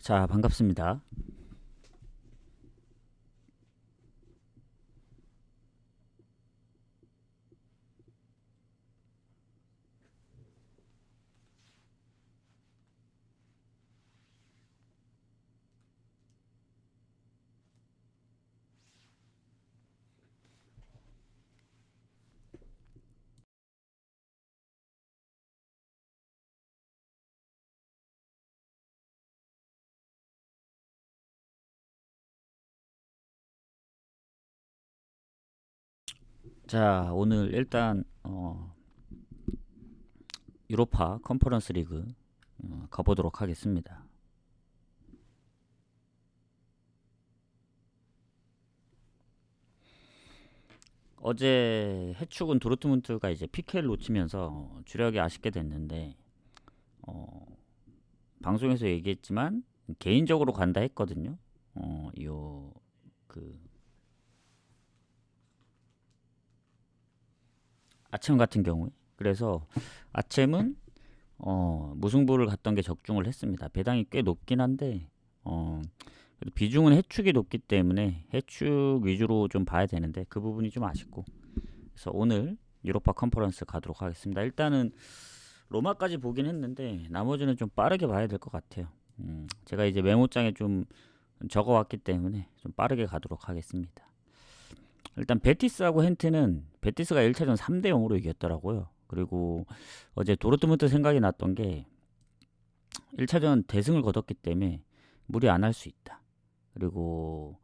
자, 반갑습니다. 자, 오늘 일단 유로파 컨퍼런스 리그 가보도록 하겠습니다. 어제 해축은 도르트문트가 이제 PK를 놓치면서 주력이 아쉽게 됐는데 방송에서 얘기했지만 개인적으로 간다 했거든요. 요그 아침 같은 경우에 그래서 아침은 무승부를 갔던 게 적중을 했습니다. 배당이 꽤 높긴 한데 그래도 비중은 해축이 높기 때문에 해축 위주로 좀 봐야 되는데 그 부분이 좀 아쉽고, 그래서 오늘 유로파 컨퍼런스 가도록 하겠습니다. 일단은 로마까지 보긴 했는데 나머지는 좀 빠르게 봐야 될 것 같아요. 제가 이제 메모장에 좀 적어왔기 때문에 좀 빠르게 가도록 하겠습니다. 일단 베티스하고 헨트는 베티스가 1차전 3대 0으로 이겼더라고요. 그리고 어제 도르트문트 생각이 났던 게 1차전 대승을 거뒀기 때문에 무리 안 할 수 있다. 그리고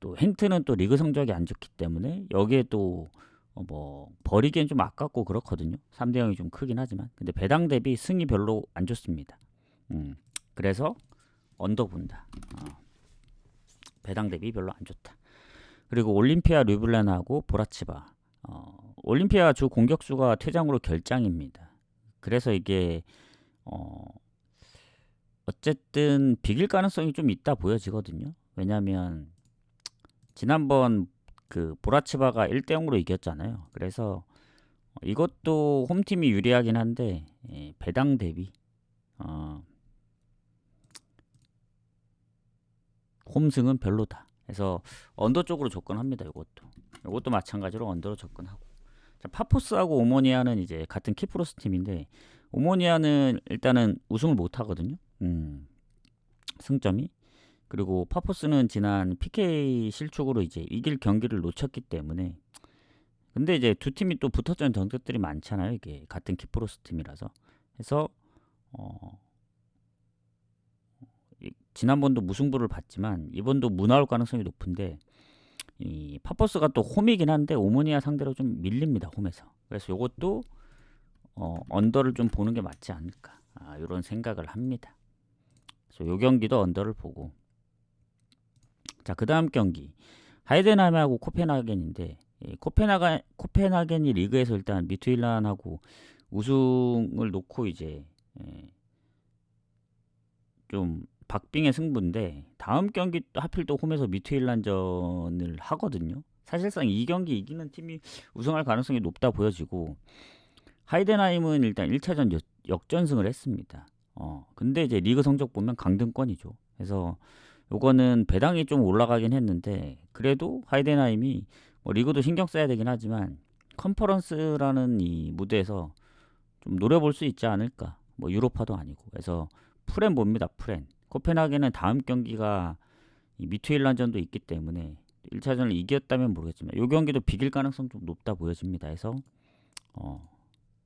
또 헨트는 또 리그 성적이 안 좋기 때문에 여기에 또 뭐 버리기엔 좀 아깝고 그렇거든요. 3대 0이 좀 크긴 하지만 근데 배당 대비 승이 별로 안 좋습니다. 그래서 언더 본다. 배당 대비 별로 안 좋다. 그리고 올림피아 류블렌하고 보라치바. 올림피아 주 공격수가 퇴장으로 결장입니다. 그래서 이게 어쨌든 비길 가능성이 좀 있다 보여지거든요. 왜냐하면 지난번 그 보라치바가 1대 0으로 이겼잖아요. 그래서 이것도 홈팀이 유리하긴 한데 배당 대비 홈승은 별로다. 그래서 언더 쪽으로 접근합니다. 이것도 마찬가지로 언더로 접근하고. 자, 파포스하고 오모니아는 이제 같은 키프로스 팀인데 오모니아는 일단은 우승을 못 하거든요. 승점이. 그리고 파포스는 지난 PK 실축으로 이제 이길 경기를 놓쳤기 때문에, 근데 이제 두 팀이 또 붙었던 경기들이 많잖아요. 이게 같은 키프로스 팀이라서. 해서 지난번도 무승부를 봤지만 이번도 무 나올 가능성이 높은데, 이 파퍼스가 또 홈이긴 한데 오모니아 상대로 좀 밀립니다. 홈에서. 그래서 이것도 언더를 좀 보는 게 맞지 않을까, 이런 생각을 합니다. 그래서 요 경기도 언더를 보고. 자, 그 다음 경기 하이덴하임하고 코펜하겐인데, 코펜하겐이 리그에서 일단 미투일란하고 우승을 놓고 이제 좀 박빙의 승부인데, 다음 경기 하필 또 홈에서 미투일란전을 하거든요. 사실상 이 경기 이기는 팀이 우승할 가능성이 높다 보여지고, 하이덴하임은 일단 1차전 역전승을 했습니다. 근데 이제 리그 성적 보면 강등권이죠. 그래서 요거는 배당이 좀 올라가긴 했는데, 그래도 하이덴하임이 뭐 리그도 신경 써야 되긴 하지만 컨퍼런스라는 이 무대에서 좀 노려볼 수 있지 않을까. 뭐 유로파도 아니고. 그래서 프렌 봅니다. 프렌. 코펜하겐은 다음 경기가 이 미투일란전도 있기 때문에 1차전을 이겼다면 모르겠지만 이 경기도 비길 가능성 좀 높다 보여집니다. 해서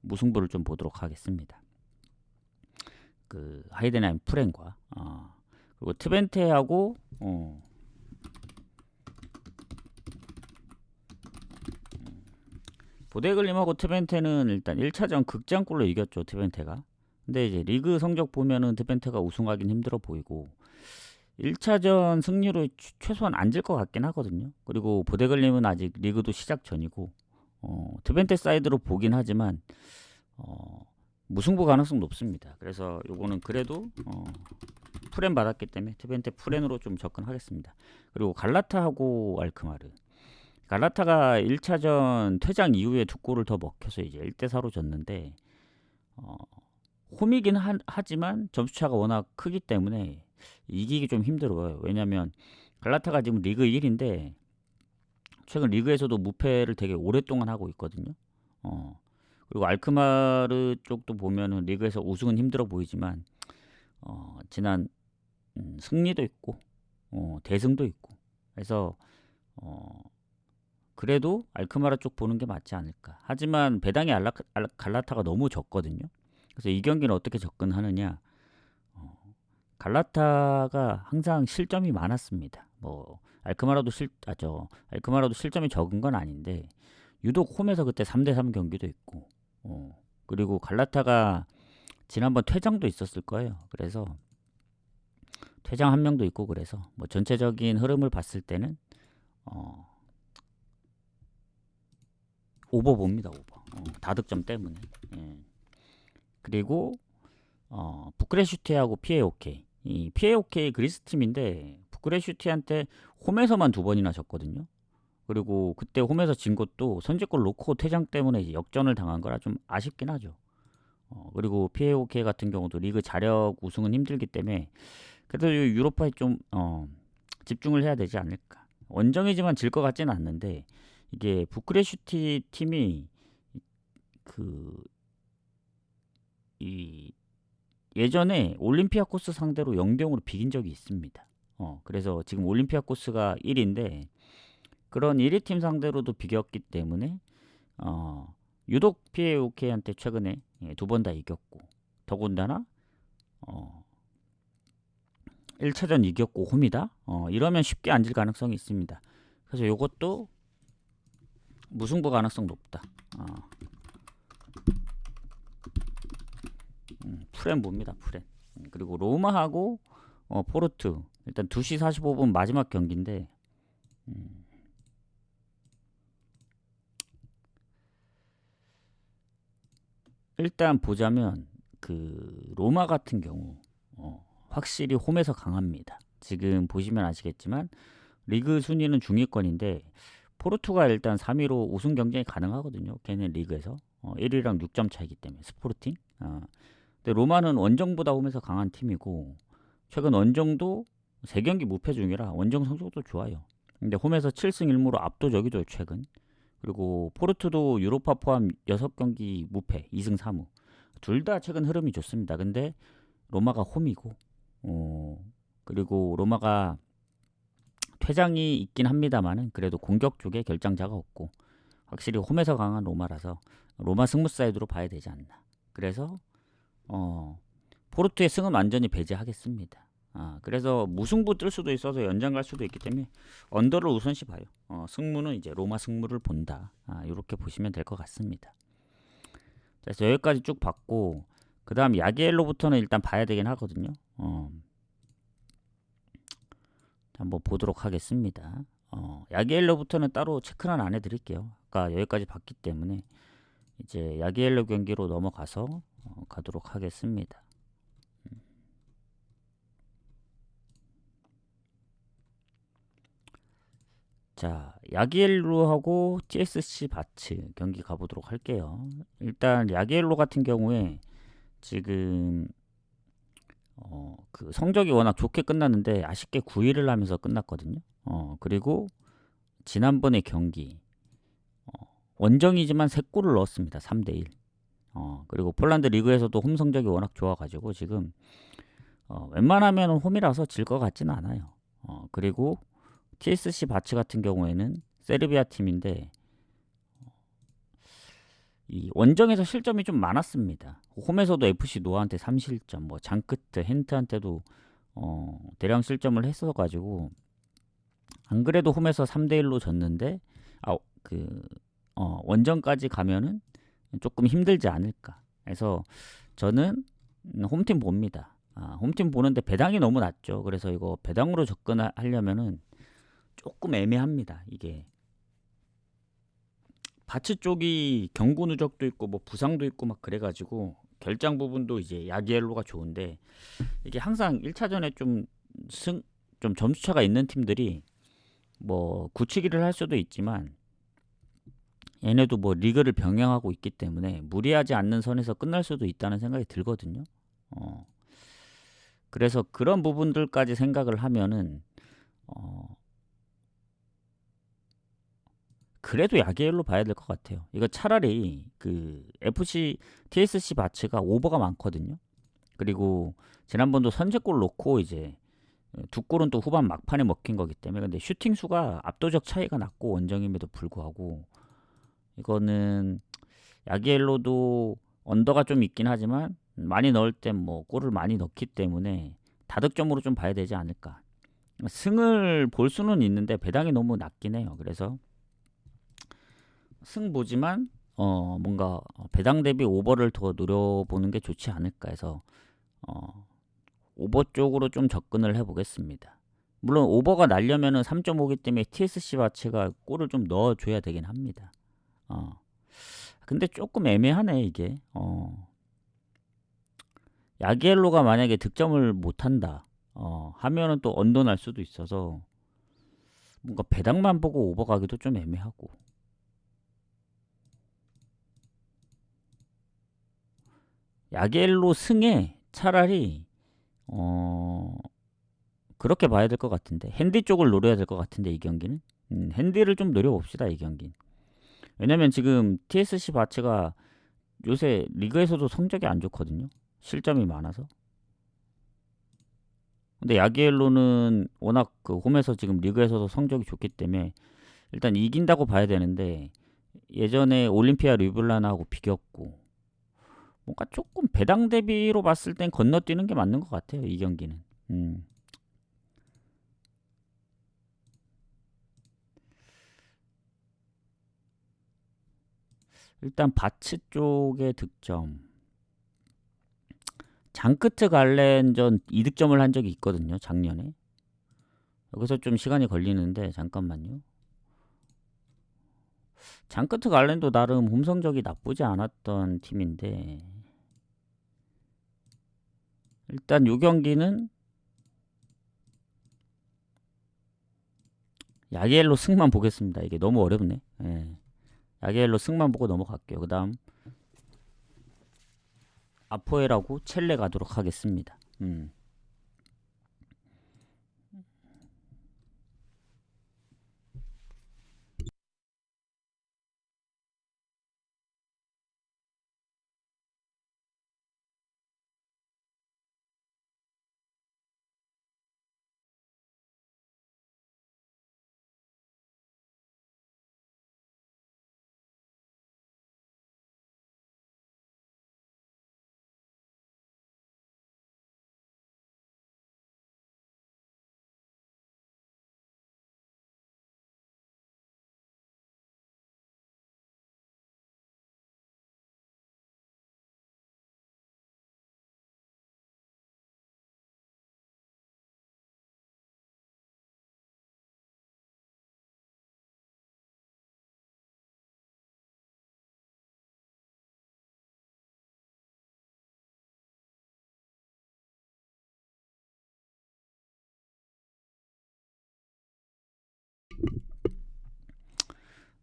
무승부를 좀 보도록 하겠습니다. 그 하이덴하임 프렌과 그리고 트벤테하고 보데글림하고 트벤테는 일단 1차전 극장골로 이겼죠. 트벤테가. 근데 이제 리그 성적 보면은 트벤테가 우승하긴 힘들어 보이고 1차전 승리로 최소한 앉을 것 같긴 하거든요. 그리고 보데글림은 아직 리그도 시작 전이고 트벤테 사이드로 보긴 하지만 무승부 가능성 높습니다. 그래서 요거는 그래도 프렌 받았기 때문에 트벤테 프렌으로 좀 접근하겠습니다. 그리고 갈라타하고 알크마르. 갈라타가 1차전 퇴장 이후에 두 골을 더 먹혀서 이제 1대4로 졌는데 홈이긴 하지만 점수차가 워낙 크기 때문에 이기기 좀 힘들어요. 왜냐면 갈라타가 지금 리그 1인데 최근 리그에서도 무패를 되게 오랫동안 하고 있거든요. 그리고 알크마르 쪽도 보면은 리그에서 우승은 힘들어 보이지만 지난 승리도 있고 대승도 있고 그래서 그래도 알크마르 쪽 보는 게 맞지 않을까. 하지만 배당이 갈라타가 너무 적거든요. 그래서 이 경기는 어떻게 접근하느냐. 갈라타가 항상 실점이 많았습니다. 뭐 알크마라도 실점이 적은 건 아닌데 유독 홈에서 그때 3대3 경기도 있고 그리고 갈라타가 지난번 퇴장도 있었을 거예요. 그래서 퇴장 한 명도 있고 그래서 뭐 전체적인 흐름을 봤을 때는 오버 봅니다. 오버. 다득점 때문에. 예. 그리고 부크레슈티하고 PAOK. 이 PAOK 그리스 팀인데 부크레슈티한테 홈에서만 2번이나 졌거든요. 그리고 그때 홈에서 진 것도 선제골 놓고 퇴장 때문에 이제 역전을 당한 거라 좀 아쉽긴 하죠. 그리고 PAOK 같은 경우도 리그 자력 우승은 힘들기 때문에 그래도 유로파에 좀 집중을 해야 되지 않을까. 원정이지만 질 것 같지는 않는데 이게 부크레슈티 팀이 예전에 올림피아코스 상대로 0대0으로 비긴 적이 있습니다. 그래서 지금 올림피아코스가 1위인데 그런 1위 팀 상대로도 비겼기 때문에 유독 PAOK한테 최근에 2번 다 이겼고 더군다나 1차전 이겼고 홈이다. 이러면 쉽게 안 질 가능성이 있습니다. 그래서 이것도 무승부 가능성 높다. 프렌 봅니다. 프렌. 그리고 로마하고 포르투 일단 2시 45분 마지막 경기인데 일단 보자면 그 로마 같은 경우 확실히 홈에서 강합니다. 지금 보시면 아시겠지만 리그 순위는 중위권인데 포르투가 일단 3위로 우승 경쟁이 가능하거든요. 걔네 리그에서 1위랑 6점 차이기 때문에 스포르팅. 근데 로마는 원정보다 홈에서 강한 팀이고 최근 원정도 3경기 무패 중이라 원정 성적도 좋아요. 근데 홈에서 7승 1무로 압도적이죠 최근. 그리고 포르투도 유로파 포함 6경기 무패 2승 3무. 둘 다 최근 흐름이 좋습니다. 근데 로마가 홈이고 그리고 로마가 퇴장이 있긴 합니다만은 그래도 공격 쪽에 결장자가 없고 확실히 홈에서 강한 로마라서 로마 승무 사이드로 봐야 되지 않나. 그래서 포르투의 승은 완전히 배제하겠습니다. 그래서 무승부 뜰 수도 있어서 연장 갈 수도 있기 때문에 언더를 우선시 봐요. 승무는 이제 로마 승무를 본다. 이렇게 보시면 될 것 같습니다. 그래서 여기까지 쭉 봤고 그 다음 야기엘로부터는 일단 봐야 되긴 하거든요. 한번 보도록 하겠습니다. 야기엘로부터는 따로 체크는 안 해드릴게요. 아까 여기까지 봤기 때문에 이제 야기엘로 경기로 넘어가서 가도록 하겠습니다. 자, 야기엘로하고 TSC 바츠 경기 가보도록 할게요. 일단 야기엘로 같은 경우에 지금 그 성적이 워낙 좋게 끝났는데 아쉽게 9위를 하면서 끝났거든요. 그리고 지난번에 경기 원정이지만 3골을 넣었습니다. 3대1. 그리고 폴란드 리그에서도 홈 성적이 워낙 좋아가지고 지금 웬만하면 홈이라서 질 것 같지는 않아요. 그리고 TSC 바츠 같은 경우에는 세르비아 팀인데 이 원정에서 실점이 좀 많았습니다. 홈에서도 FC 노아한테 3실점, 뭐 장크트, 헨트한테도 대량 실점을 했어가지고 안 그래도 홈에서 3대1로 졌는데 원정까지 가면은 조금 힘들지 않을까. 그래서 저는 홈팀 봅니다. 홈팀 보는데 배당이 너무 낮죠. 그래서 이거 배당으로 접근하려면은 조금 애매합니다. 이게 바츠 쪽이 경고 누적도 있고 뭐 부상도 있고 막 그래가지고 결장 부분도 이제 야기엘로가 좋은데 이게 항상 1차전에 좀 점수차가 있는 팀들이 뭐 굳히기를 할 수도 있지만 얘네도 뭐 리그를 병행하고 있기 때문에 무리하지 않는 선에서 끝날 수도 있다는 생각이 들거든요. 그래서 그런 부분들까지 생각을 하면은 어, 그래도 야기엘로 봐야 될 것 같아요. 이거 차라리 그 FC TSC 바츠가 오버가 많거든요. 그리고 지난번도 선제골 넣고 이제 두 골은 또 후반 막판에 먹힌 거기 때문에 근데 슈팅 수가 압도적 차이가 났고 원정임에도 불구하고 이거는 야기엘로도 언더가 좀 있긴 하지만 많이 넣을 땐 뭐 골을 많이 넣기 때문에 다득점으로 좀 봐야 되지 않을까. 승을 볼 수는 있는데 배당이 너무 낮긴 해요. 그래서 승 보지만 뭔가 배당 대비 오버를 더 노려보는 게 좋지 않을까 해서 어, 오버 쪽으로 좀 접근을 해보겠습니다. 물론 오버가 날려면은 3.5기 때문에 TSC 바치가 골을 좀 넣어줘야 되긴 합니다. 근데 조금 애매하네 이게. 야기엘로가 만약에 득점을 못한다 하면은 또 언더 날 수도 있어서 뭔가 배당만 보고 오버 가기도 좀 애매하고. 야기엘로 승에 차라리 그렇게 봐야 될 것 같은데 핸디 쪽을 노려야 될 것 같은데 이 경기는 핸디를 좀 노려봅시다 이 경기는. 왜냐면 지금 TSC 바츠가 요새 리그에서도 성적이 안 좋거든요. 실점이 많아서. 근데 야기엘로는 워낙 그 홈에서 지금 리그에서도 성적이 좋기 때문에 일단 이긴다고 봐야 되는데 예전에 올림피아 르블라나하고 비겼고 뭔가 조금 배당 대비로 봤을 땐 건너뛰는 게 맞는 것 같아요 이 경기는. 일단 바츠 쪽의 득점 장크트 갈렌전 2득점을 한 적이 있거든요 작년에. 여기서 좀 시간이 걸리는데 잠깐만요. 장크트 갈렌도 나름 홈 성적이 나쁘지 않았던 팀인데 일단 요 경기는 야기엘로 승만 보겠습니다. 이게 너무 어렵네. 예. 야기엘로 승만 보고 넘어갈게요. 그 다음 아포에라고 첼레 가도록 하겠습니다.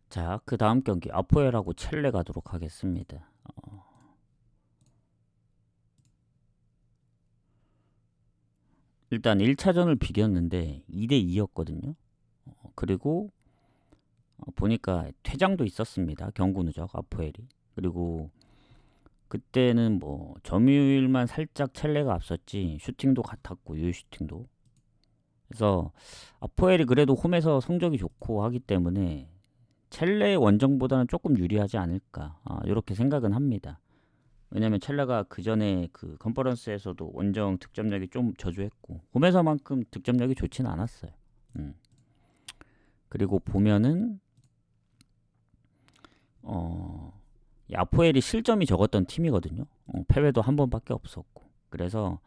자, 그 다음 경기 아포에라고 첼레 가도록 하겠습니다. 일단 1차전을 비겼는데 2대2였거든요. 그리고 보니까 퇴장도 있었습니다. 경고 누적 아포엘이. 그리고 그때는 뭐 점유율만 살짝 첼레가 앞섰지 슈팅도 같았고 유슈팅도. 그래서 아포엘이 그래도 홈에서 성적이 좋고 하기 때문에 첼레의 원정보다는 조금 유리하지 않을까 이렇게 생각은 합니다. 왜냐면 첼레가 그 전에 그 컨퍼런스에서도 원정 득점력이 좀 저조했고 홈에서만큼 득점력이 좋지는 않았어요. 그리고 보면은 아포엘이 실점이 적었던 팀이거든요. 패배도 한 번밖에 없었고 그래서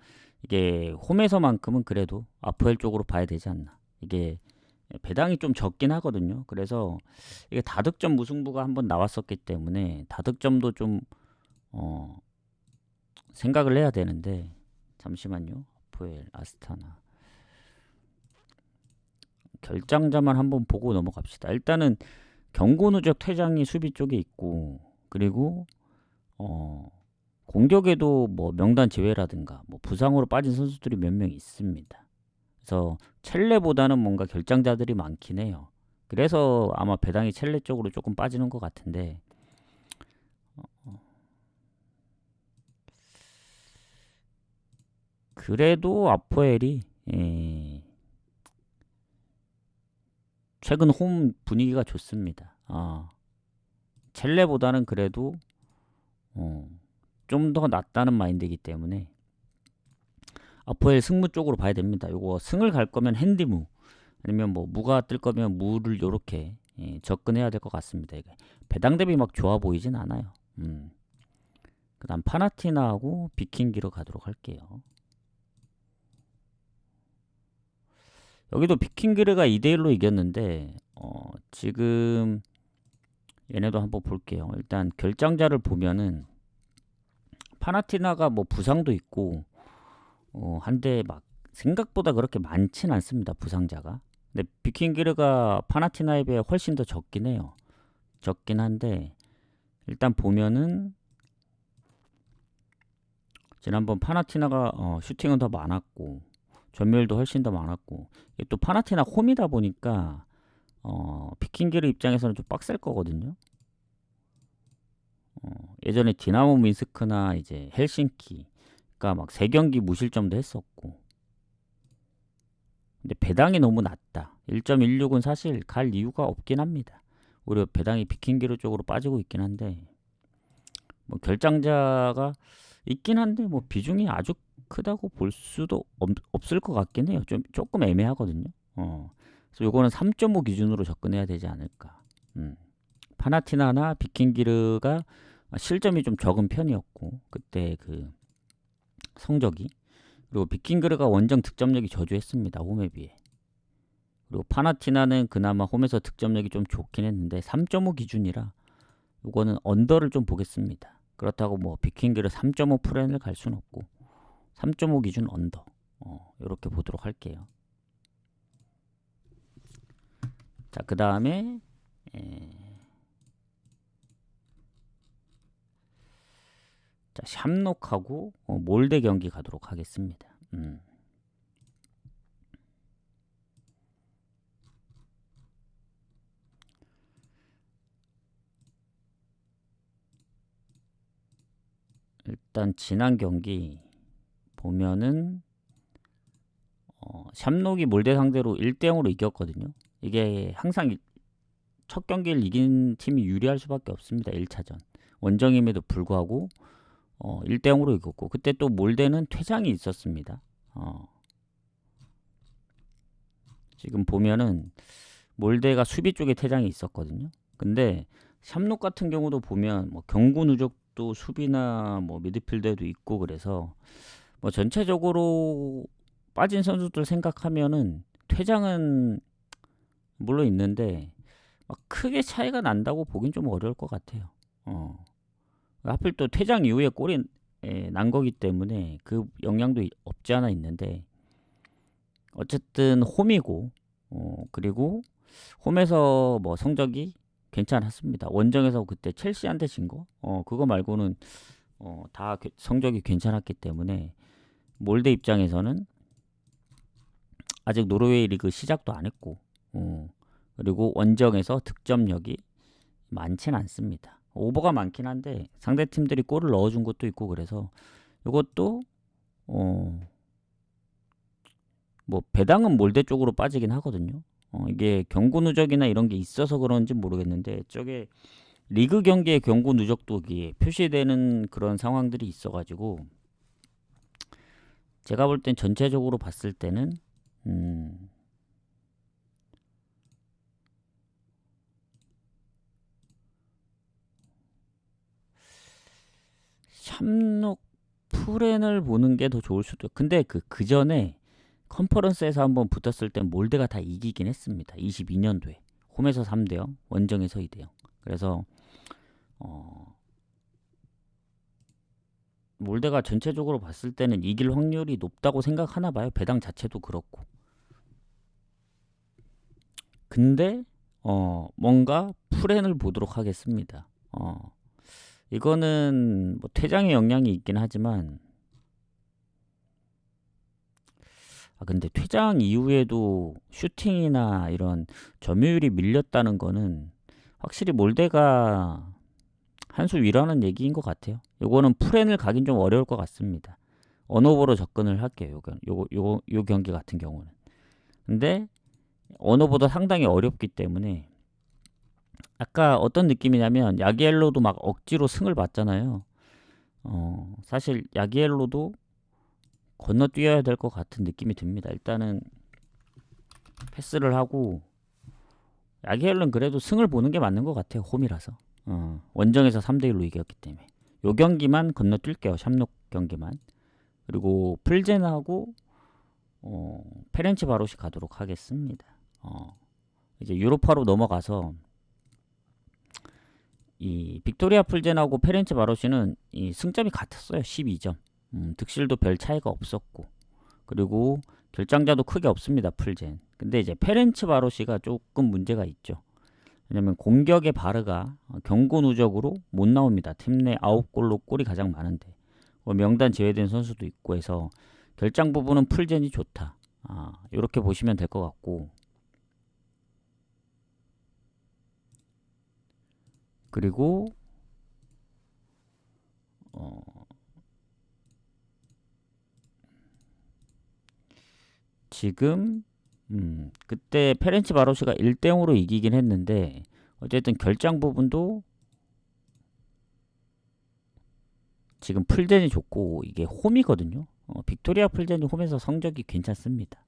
이게 홈에서만큼은 그래도 아포엘 쪽으로 봐야 되지 않나. 이게 배당이 좀 적긴 하거든요. 그래서 이게 다득점 무승부가 한번 나왔었기 때문에 다득점도 좀 생각을 해야 되는데 잠시만요. 아포엘 아스타나 결장자만 한번 보고 넘어갑시다. 일단은 경고 누적 퇴장이 수비 쪽에 있고 그리고 공격에도 뭐 명단 제외라든가 뭐 부상으로 빠진 선수들이 몇 명 있습니다. 그래서 첼레보다는 뭔가 결장자들이 많긴 해요. 그래서 아마 배당이 첼레 쪽으로 조금 빠지는 것 같은데, 그래도 아포엘이 최근 홈 분위기가 좋습니다. 첼레보다는 그래도 좀 더 낫다는 마인드이기 때문에 아포엘 승무 쪽으로 봐야 됩니다. 요거 승을 갈 거면 핸디무, 아니면 뭐 무가 뜰 거면 무를 요렇게 접근해야 될 것 같습니다. 이게 배당 대비 막 좋아 보이진 않아요. 그 다음 파나티나하고 비킹기로 가도록 할게요. 여기도 비킹기르가 2대1로 이겼는데 지금 얘네도 한번 볼게요. 일단 결장자를 보면은 파나티나가 뭐 부상도 있고 한데 막 생각보다 그렇게 많진 않습니다. 부상자가. 근데 비킹기르가 파나티나에 비해 훨씬 더 적긴 해요. 적긴 한데 일단 보면은 지난번 파나티나가 슈팅은 더 많았고 전멸도 훨씬 더 많았고, 이게 또 파나티나 홈이다 보니까 비킹기르 입장에서는 좀 빡셀 거거든요. 예전에 디나모 민스크나 이제 헬싱키가 막 3경기 무실점도 했었고, 근데 배당이 너무 낮다. 1.16은 사실 갈 이유가 없긴 합니다. 오히려 배당이 비킹기르 쪽으로 빠지고 있긴 한데, 뭐 결장자가 있긴 한데 뭐 비중이 아주 크다고 볼 수도 없을 것 같긴 해요. 조금 애매하거든요. 그래서 요거는 3.5 기준으로 접근해야 되지 않을까. 파나티나나 비킹기르가 실점이 좀 적은 편이었고, 그때 그 성적이. 그리고 비킹기르가 원정 득점력이 저조했습니다. 홈에 비해. 그리고 파나티나는 그나마 홈에서 득점력이 좀 좋긴 했는데 3.5 기준이라 요거는 언더를 좀 보겠습니다. 그렇다고 뭐 비킹기르 3.5 프렌을 갈 수는 없고 3.5 기준 언더, 이렇게 보도록 할게요. 자, 그 다음에 자, 샴록하고 몰데 경기 가도록 하겠습니다. 일단 지난 경기 보면은 샴록이 몰데 상대로 1대0으로 이겼거든요. 이게 항상 첫 경기를 이긴 팀이 유리할 수밖에 없습니다. 1차전 원정임에도 불구하고 1대0으로 이겼고, 그때 또 몰데는 퇴장이 있었습니다. 지금 보면은 몰데가 수비 쪽에 퇴장이 있었거든요. 근데 샴록 같은 경우도 보면 뭐 경고 누적도 수비나 뭐 미드필더에도 있고, 그래서 뭐 전체적으로 빠진 선수들 생각하면은 퇴장은 물론 있는데 막 크게 차이가 난다고 보긴 좀 어려울 것 같아요. 하필 또 퇴장 이후에 골이 난 거기 때문에 그 영향도 없지 않아 있는데, 어쨌든 홈이고 그리고 홈에서 뭐 성적이 괜찮았습니다. 원정에서 그때 첼시한테 진 거, 그거 말고는 다 성적이 괜찮았기 때문에 몰데 입장에서는 아직 노르웨이 리그 시작도 안 했고, 그리고 원정에서 득점력이 많진 않습니다. 오버가 많긴 한데 상대 팀들이 골을 넣어준 것도 있고, 그래서 이것도 뭐 배당은 몰데 쪽으로 빠지긴 하거든요. 이게 경고 누적이나 이런 게 있어서 그런지 모르겠는데, 저게 리그 경기의 경고 누적도 표시되는 그런 상황들이 있어가지고, 제가 볼 땐 전체적으로 봤을 때는 샴록 프렌을 보는 게 더 좋을 수도. 근데 그 전에 컨퍼런스에서 한번 붙었을 땐 몰데가 다 이기긴 했습니다. 22년도에 홈에서 3대0, 원정에서 2대0. 그래서 몰데가 전체적으로 봤을 때는 이길 확률이 높다고 생각하나 봐요. 배당 자체도 그렇고. 근데 뭔가 프렌을 보도록 하겠습니다. 이거는 뭐 퇴장의 영향이 있긴 하지만 근데 퇴장 이후에도 슈팅이나 이런 점유율이 밀렸다는 거는 확실히 몰대가 한 수 위라는 얘기인 것 같아요. 요거는 풀엔을 가긴 좀 어려울 것 같습니다. 언오버로 접근을 할게요. 요 경기 같은 경우는. 근데 언오버도 상당히 어렵기 때문에 아까 어떤 느낌이냐면 야기엘로도 막 억지로 승을 봤잖아요. 사실 야기엘로도 건너뛰어야 될 것 같은 느낌이 듭니다. 일단은 패스를 하고 야기엘로는 그래도 승을 보는 게 맞는 것 같아요. 홈이라서. 원정에서 3대1로 이겼기 때문에 요 경기만 건너뛸게요. 샴록 경기만. 그리고 풀젠하고 페렌치 바로시 가도록 하겠습니다. 이제 유로파로 넘어가서 이 빅토리아 풀젠하고 페렌치 바로시는 이 승점이 같았어요. 12점. 득실도 별 차이가 없었고 그리고 결장자도 크게 없습니다. 풀젠. 근데 이제 페렌치 바로시가 조금 문제가 있죠. 왜냐면 공격의 바르가 경고 누적으로 못 나옵니다. 팀 내 9골로 골이 가장 많은데 명단 제외된 선수도 있고 해서 결장 부분은 풀젠이 좋다. 이렇게 보시면 될 것 같고 그리고 지금 그때 페렌치 바로시가 1대0으로 이기긴 했는데 어쨌든 결장 부분도 지금 풀젠이 좋고 이게 홈이거든요. 빅토리아 풀젠이 홈에서 성적이 괜찮습니다.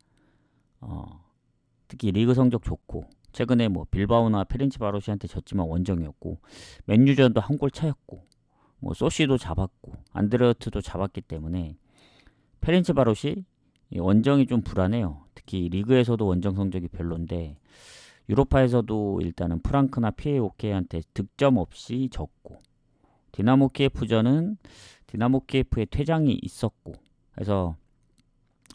특히 리그 성적 좋고 최근에 뭐 빌바오나 페렌치 바로시한테 졌지만 원정이었고 맨유전도 한 골 차였고 뭐 소시도 잡았고 안드레어트도 잡았기 때문에 페렌치 바로시 원정이 좀 불안해요. 특히 리그에서도 원정 성적이 별론데 유로파에서도 일단은 프랑크나 피에오케한테 득점 없이 졌고 디나모 키예프전은 디나모 키예프의 퇴장이 있었고 그래서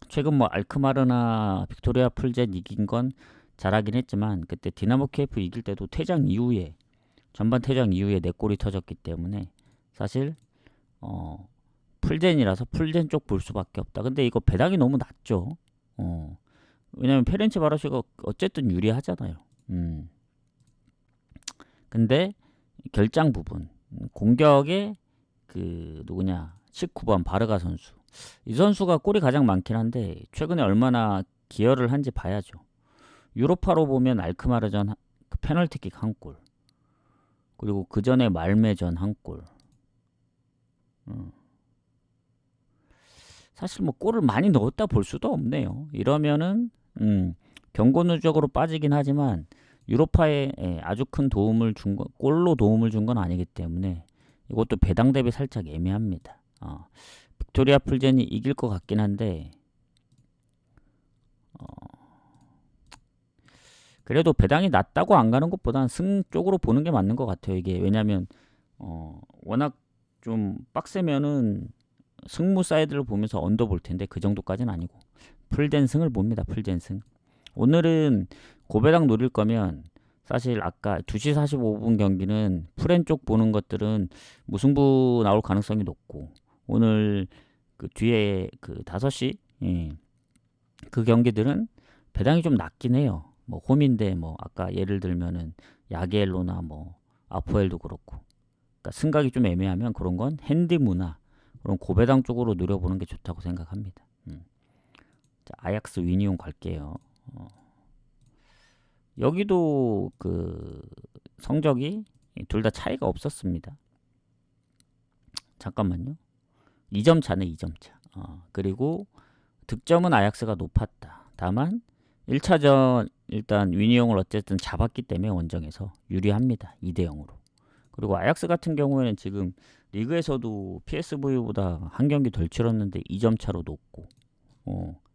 최근 뭐 알크마르나 빅토리아 풀젠 이긴 건 잘하긴 했지만 그때 디나모 키예프 이길 때도 퇴장 이후에 전반 퇴장 이후에 4골이 터졌기 때문에 사실 풀젠이라서 풀젠 쪽 볼 수밖에 없다. 근데 이거 배당이 너무 낮죠. 왜냐면 페렌치 바로시가 어쨌든 유리하잖아요. 근데 결장 부분 공격에 그 누구냐 19번 바르가 선수 이 선수가 골이 가장 많긴 한데 최근에 얼마나 기여를 한지 봐야죠. 유로파로 보면 알크마르전 그 페널티킥 한 골 그리고 그 전에 말메전 한 골. 사실 뭐 골을 많이 넣었다 볼 수도 없네요. 이러면은 경고 누적으로 빠지긴 하지만 유로파에 아주 큰 도움을 준 거, 골로 도움을 준 건 아니기 때문에 이것도 배당 대비 살짝 애매합니다. 빅토리아 풀젠이 이길 것 같긴 한데 그래도 배당이 낮다고 안 가는 것보다는 승 쪽으로 보는 게 맞는 것 같아요. 이게 왜냐면 워낙 좀 빡세면은 승무 사이드를 보면서 언더 볼 텐데 그 정도까지는 아니고 풀젠 승을 봅니다. 풀젠 승. 오늘은 고배당 노릴 거면 사실 아까 2시 45분 경기는 풀엔 쪽 보는 것들은 무승부 나올 가능성이 높고 오늘 그 뒤에 그 5시 그 경기들은 배당이 좀 낮긴 해요. 뭐 홈인데 뭐 아까 예를 들면은 야게엘로나 뭐 아포엘도 그렇고 그러니까 승각이 좀 애매하면 그런 건 핸디무나 그런 고배당 쪽으로 노려보는 게 좋다고 생각합니다. 자, 아약스 위니온 갈게요. 여기도 그 성적이 둘 다 차이가 없었습니다. 잠깐만요. 2점 차네 2점 차. 그리고 득점은 아약스가 높았다. 다만 1차전 일단 위니용을 어쨌든 잡았기 때문에 원정에서 유리합니다. 2대0으로. 그리고 아약스 같은 경우에는 지금 리그에서도 PSV보다 한 경기 덜 치렀는데 2점 차로 높고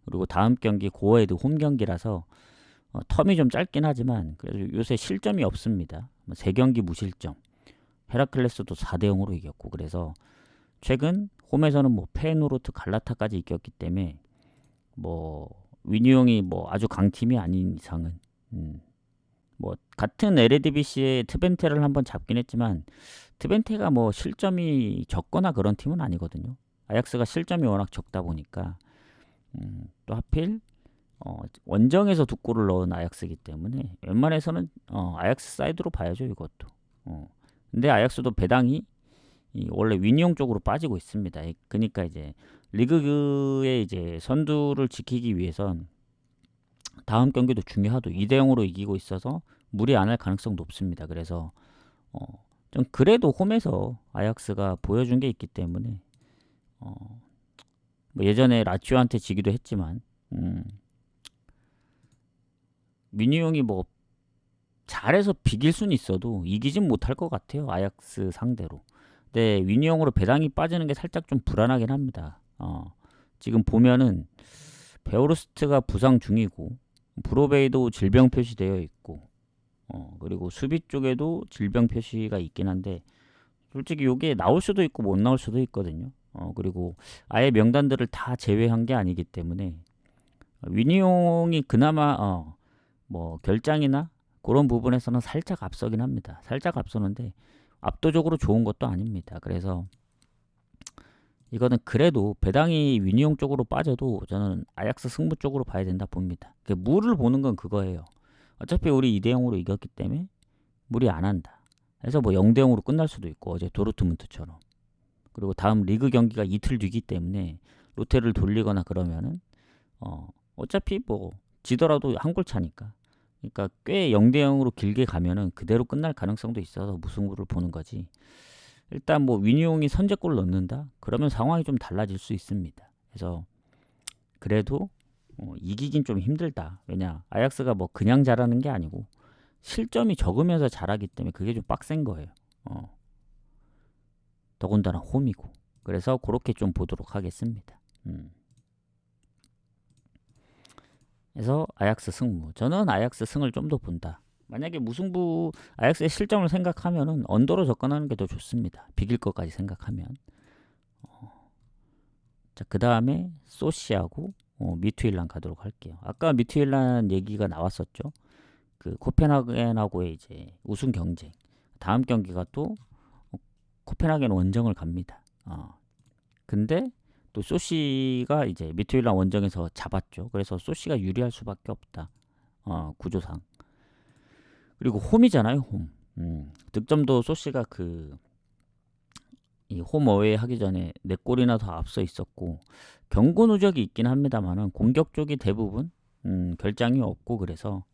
그리고 다음 경기 고어헤드 홈 경기라서 텀이 좀 짧긴 하지만 그래도 요새 실점이 없습니다. 3경기 무실점. 헤라클레스도 4대0으로 이겼고 그래서 최근 홈에서는 뭐 페누로트 갈라타까지 이겼기 때문에 뭐 위니용이 뭐 아주 강팀이 아닌 이상은 뭐 같은 에레디비시의 트벤테를 한번 잡긴 했지만 트벤테가 뭐 실점이 적거나 그런 팀은 아니거든요. 아약스가 실점이 워낙 적다 보니까 또 하필 원정에서 두 골을 넣은 아약스이기 때문에 웬만해서는 아약스 사이드로 봐야죠 이것도. 근데 아약스도 배당이 원래 윈용 쪽으로 빠지고 있습니다. 그러니까 이제 리그의 이제 선두를 지키기 위해선 다음 경기도 중요하도 2대 0으로 이기고 있어서 무리 안 할 가능성 높습니다. 그래서 좀 그래도 홈에서 아약스가 보여준 게 있기 때문에 뭐 예전에 라치오한테 지기도 했지만 민유용이 뭐 잘해서 비길 수는 있어도 이기진 못할 것 같아요. 아약스 상대로. 근데 윈유용으로 배당이 빠지는 게 살짝 좀 불안하긴 합니다. 지금 보면은 베오르스트가 부상 중이고 브로베이도 질병 표시되어 있고 그리고 수비 쪽에도 질병 표시가 있긴 한데 솔직히 이게 나올 수도 있고 못 나올 수도 있거든요. 그리고 아예 명단들을 다 제외한 게 아니기 때문에 윈유용이 그나마 뭐 결장이나 그런 부분에서는 살짝 앞서긴 합니다. 살짝 앞서는데 압도적으로 좋은 것도 아닙니다. 그래서 이거는 그래도 배당이 윈용 쪽으로 빠져도 저는 아약스 승부 쪽으로 봐야 된다 봅니다. 무를 보는 건 그거예요. 어차피 우리 2대 0으로 이겼기 때문에 무리 안 한다. 그래서 뭐 0대 0으로 끝날 수도 있고 어제 도르트문트처럼. 그리고 다음 리그 경기가 이틀 뒤기 때문에 로테를 돌리거나 그러면은 어차피 뭐 지더라도 한 골 차니까. 그러니까 꽤 0대 0으로 길게 가면은 그대로 끝날 가능성도 있어서 무승부를 보는 거지. 일단 뭐 윈유용이 선제골 넣는다? 그러면 상황이 좀 달라질 수 있습니다. 그래서 그래도 이기긴 좀 힘들다. 왜냐 아약스가 뭐 그냥 잘하는 게 아니고 실점이 적으면서 잘하기 때문에 그게 좀 빡센 거예요. 더군다나 홈이고. 그래서 그렇게 좀 보도록 하겠습니다. 그래서 아약스 승무. 저는 아약스 승을 좀 더 본다. 만약에 무승부 아약스의 실점을 생각하면은 언더로 접근하는 게 더 좋습니다. 비길 것까지 생각하면. 자, 그 다음에 소시하고 미투일란 가도록 할게요. 아까 미투일란 얘기가 나왔었죠. 그 코펜하겐하고의 이제 우승 경쟁. 다음 경기가 또 코펜하겐 원정을 갑니다. 근데 또 소시가 이제 미투일란 원정에서 잡았죠. 그래서 소시가 유리할 수밖에 없다. 구조상. 그리고 홈이잖아요, 홈. 득점도 소시가 이 홈 어웨이 하기 전에 4골이나 더 앞서 있었고 경고 누적이 있긴 합니다만은 공격 쪽이 대부분 결장이 없고 그래서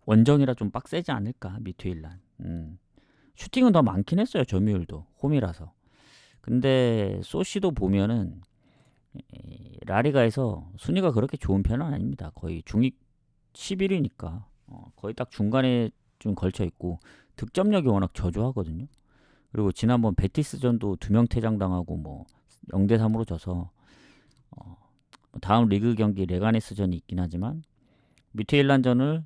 원정이라 좀 빡세지 않을까 미투일란. 슈팅은 더 많긴 했어요 점유율도 홈이라서. 근데 소시도 보면은 라리가에서 순위가 그렇게 좋은 편은 아닙니다. 거의 중위 11위니까 거의 딱 중간에 좀 걸쳐 있고 득점력이 워낙 저조하거든요. 그리고 지난번 베티스전도 2명 퇴장당하고 뭐 0대 3으로 져서 다음 리그 경기 레가네스전이 있긴 하지만 미투일란전을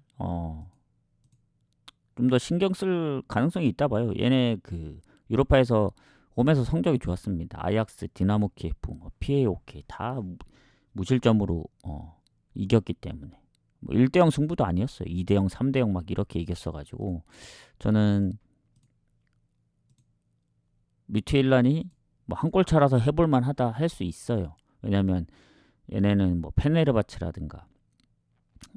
좀 더 신경 쓸 가능성이 있다 봐요. 얘네 그 유로파에서 홈에서 성적이 좋았습니다. 아약스, 디나모 키예프, PAOK 다 무실점으로 이겼기 때문에 뭐 1대 0 승부도 아니었어요. 2대 0, 3대 0 막 이렇게 이겼어가지고 저는 미투일란이 뭐 한 골 차라서 해볼만 하다 할 수 있어요. 왜냐면 얘네는 뭐 페네르바체라든가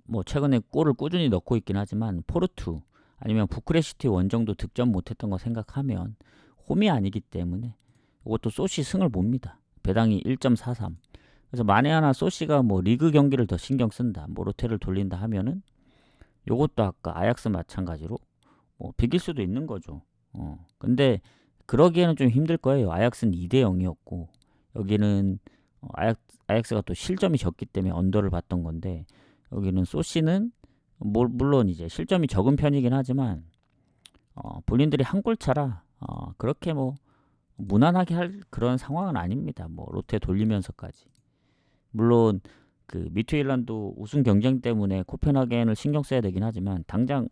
뭐 최근에 골을 꾸준히 넣고 있긴 하지만 포르투 아니면 부크레시티 원정도 득점 못했던 거 생각하면 홈이 아니기 때문에 이것도 소시 승을 봅니다. 배당이 1.43. 그래서 만에 하나 소시가 뭐 리그 경기를 더 신경 쓴다, 뭐 로테를 돌린다 하면은 요것도 아까 아약스 마찬가지로 뭐 비길 수도 있는 거죠. 근데 그러기에는 좀 힘들 거예요. 아약스는 2대 0이었고 여기는 아약스가 또 실점이 적기 때문에 언더를 봤던 건데 여기는 소시는 물론 이제 실점이 적은 편이긴 하지만 본인들이 한 골 차라 그렇게 뭐 무난하게 할 그런 상황은 아닙니다. 뭐 로테 돌리면서까지. 물론 그 미투일란도 우승 경쟁 때문에 코펜하겐을 신경 써야 되긴 하지만 당장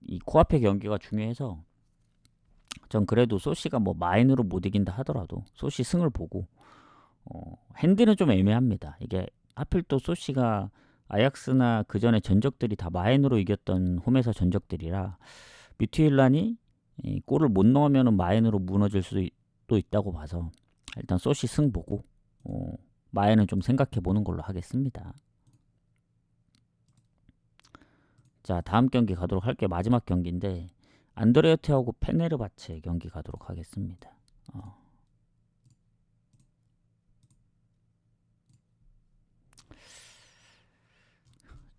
이 코앞의 경기가 중요해서 전 그래도 소시가 뭐 마인으로 못 이긴다 하더라도 소시 승을 보고 핸디는 좀 애매합니다. 이게 하필 또 소시가 아약스나 그 전에 전적들이 다 마인으로 이겼던 홈에서 전적들이라 미투일란이 골을 못 넣으면 마인으로 무너질 수도 있다고 봐서 일단 소시 승 보고 마인은 좀 생각해 보는 걸로 하겠습니다. 자, 다음 경기 가도록 할게요. 마지막 경기인데 안드레어트하고 페네르바체 경기 가도록 하겠습니다.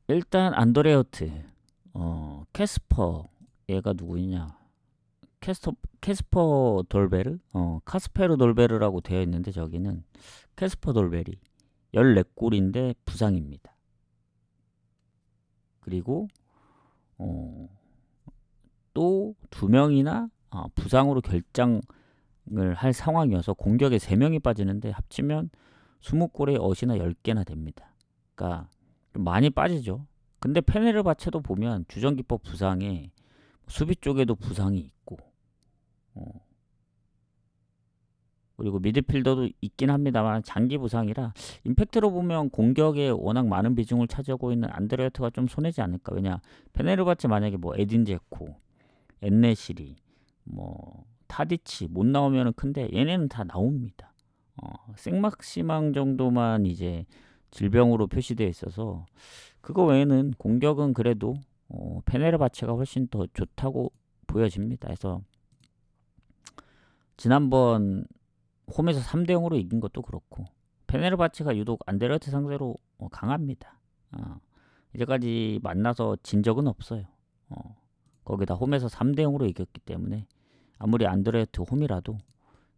일단 안드레어트 캐스퍼 얘가 누구냐? 캐스퍼 돌베르? 카스페르 돌베르라고 되어 있는데 저기는 캐스퍼 돌베리 14골인데 부상입니다. 그리고 또 2명이나 부상으로 결장을 할 상황이어서 공격에 3명이 빠지는데 합치면 20골에 어시나 10개나 됩니다. 그러니까 좀 많이 빠지죠. 근데 페네르바체도 보면 주전기법 부상에 수비 쪽에도 부상이 있고 그리고 미드필더도 있긴 합니다만 장기 부상이라 임팩트로 보면 공격에 워낙 많은 비중을 차지하고 있는 안드레어트가 좀 손해지 않을까. 왜냐 페네르바체 만약에 뭐 에딘 제코, 엔네시리, 뭐 타디치 못 나오면은 큰데 얘네는 다 나옵니다. 생막시망 정도만 이제 질병으로 표시되어 있어서 그거 외에는 공격은 그래도 페네르바체가 훨씬 더 좋다고 보여집니다. 그래서 지난번 홈에서 3대0으로 이긴 것도 그렇고 페네르바체가 유독 안드레어트 상대로 강합니다. 이제까지 만나서 진 적은 없어요. 거기다 홈에서 3대0으로 이겼기 때문에 아무리 안드레어트 홈이라도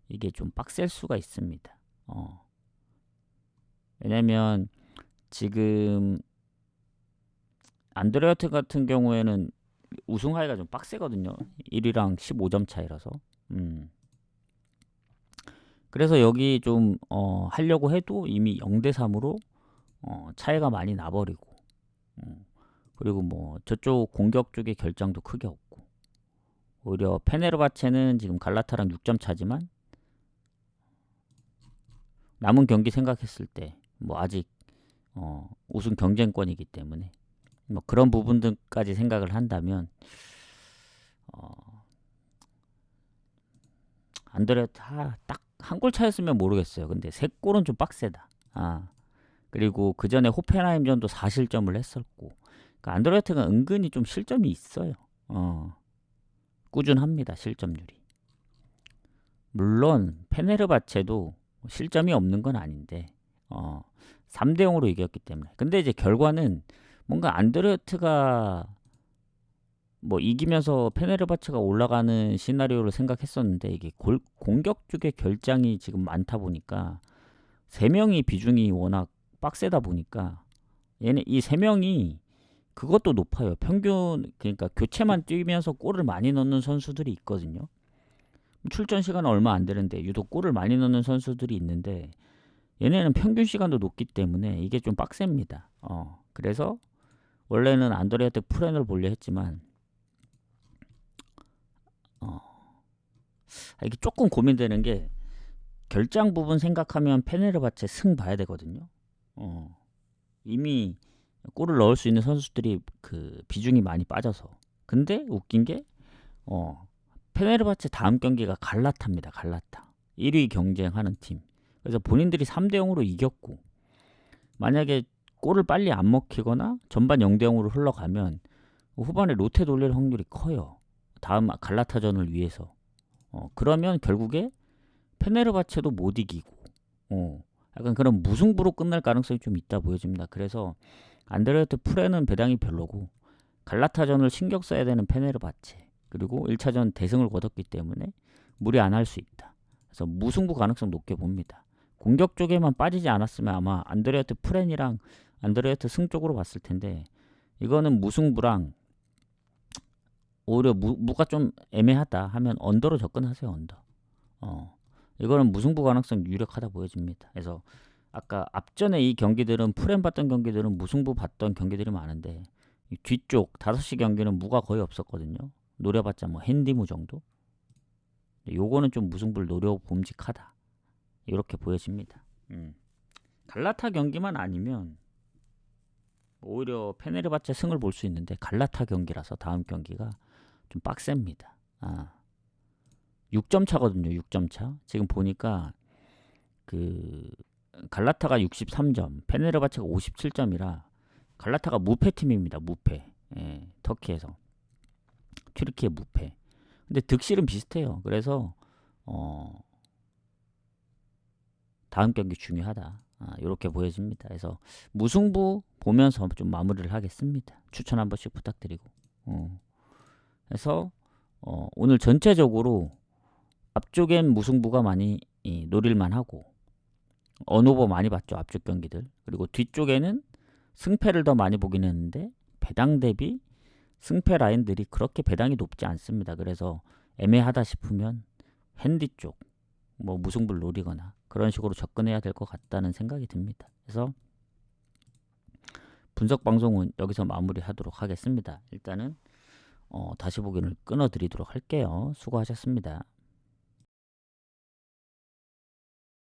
이게 좀 빡셀 수가 있습니다. 왜냐면 지금 안드레어트 같은 경우에는 우승하기가 좀 빡세거든요. 1위랑 15점 차이라서. 그래서 여기 좀 하려고 해도 이미 0대3으로 차이가 많이 나버리고 그리고 뭐 저쪽 공격 쪽의 결장도 크게 없고 오히려 페네르바체는 지금 갈라타랑 6점 차지만 남은 경기 생각했을 때 뭐 아직 우승 경쟁권이기 때문에 뭐 그런 부분들까지 생각을 한다면 안드레어트 딱 한 골 차였으면 모르겠어요. 근데 3골은 좀 빡세다. 그리고 그 전에 호펜하임전도 4실점을 했었고 그러니까 안드레어트가 은근히 좀 실점이 있어요. 꾸준합니다. 실점률이. 물론 페네르바체도 실점이 없는 건 아닌데 3대0으로 이겼기 때문에. 근데 이제 결과는 뭔가 안드레어트가 뭐 이기면서 페네르바체가 올라가는 시나리오를 생각했었는데 이게 공격 쪽의 결장이 지금 많다 보니까 3명이 비중이 워낙 빡세다 보니까 얘네 이 3명이 그것도 높아요. 평균 그러니까 교체만 뛰면서 골을 많이 넣는 선수들이 있거든요. 출전 시간은 얼마 안 되는데 유독 골을 많이 넣는 선수들이 있는데 얘네는 평균 시간도 높기 때문에 이게 좀 빡셉니다. 그래서 원래는 안드레아트 프렌을 보려 했지만 이게 조금 고민되는 게 결장 부분 생각하면 페네르바체 승 봐야 되거든요. 이미 골을 넣을 수 있는 선수들이 그 비중이 많이 빠져서. 근데 웃긴 게 페네르바체 다음 경기가 갈라타입니다. 갈라타 1위 경쟁하는 팀. 그래서 본인들이 3대0으로 이겼고 만약에 골을 빨리 안 먹히거나 전반 0대0으로 흘러가면 후반에 로테 돌릴 확률이 커요. 다음 갈라타전을 위해서. 그러면 결국에 페네르바체도 못 이기고 약간 그런 무승부로 끝날 가능성이 좀 있다 보여집니다. 그래서 안드레아트 프레는 배당이 별로고 갈라타전을 신경 써야 되는 페네르바체 그리고 1차전 대승을 거뒀기 때문에 무리 안 할 수 있다. 그래서 무승부 가능성 높게 봅니다. 공격 쪽에만 빠지지 않았으면 아마 안드레아트 프렌이랑 안드레아트 승 쪽으로 봤을 텐데 이거는 무승부랑 오히려 무가 좀 애매하다 하면 언더로 접근하세요. 언더. 이거는 무승부 가능성 유력하다 보여집니다. 그래서 아까 앞전에 이 경기들은 프렌 봤던 경기들은 무승부 봤던 경기들이 많은데 이 뒤쪽 5시 경기는 무가 거의 없었거든요. 노려봤자 뭐 핸디무 정도. 요거는 좀 무승부를 노려봄직하다. 이렇게 보여집니다. 갈라타 경기만 아니면 오히려 페네르바체 승을 볼 수 있는데 갈라타 경기라서 다음 경기가 좀 빡셉니다. 6점 차거든요. 6점 차. 지금 보니까 그 갈라타가 63점, 페네르바체가 57점이라 갈라타가 무패 팀입니다. 무패. 예, 터키에서 튀르키예 무패. 근데 득실은 비슷해요. 그래서 다음 경기 중요하다. 이렇게 보여집니다. 그래서 무승부 보면서 좀 마무리를 하겠습니다. 추천 한 번씩 부탁드리고. 그래서 오늘 전체적으로 앞쪽엔 무승부가 많이 노릴만하고 언오버 많이 봤죠. 앞쪽 경기들. 그리고 뒤쪽에는 승패를 더 많이 보긴 했는데 배당 대비 승패 라인들이 그렇게 배당이 높지 않습니다. 그래서 애매하다 싶으면 핸디 쪽 뭐 무승부를 노리거나 그런 식으로 접근해야 될 것 같다는 생각이 듭니다. 그래서 분석 방송은 여기서 마무리하도록 하겠습니다. 일단은 다시 보기를 끊어드리도록 할게요. 수고하셨습니다.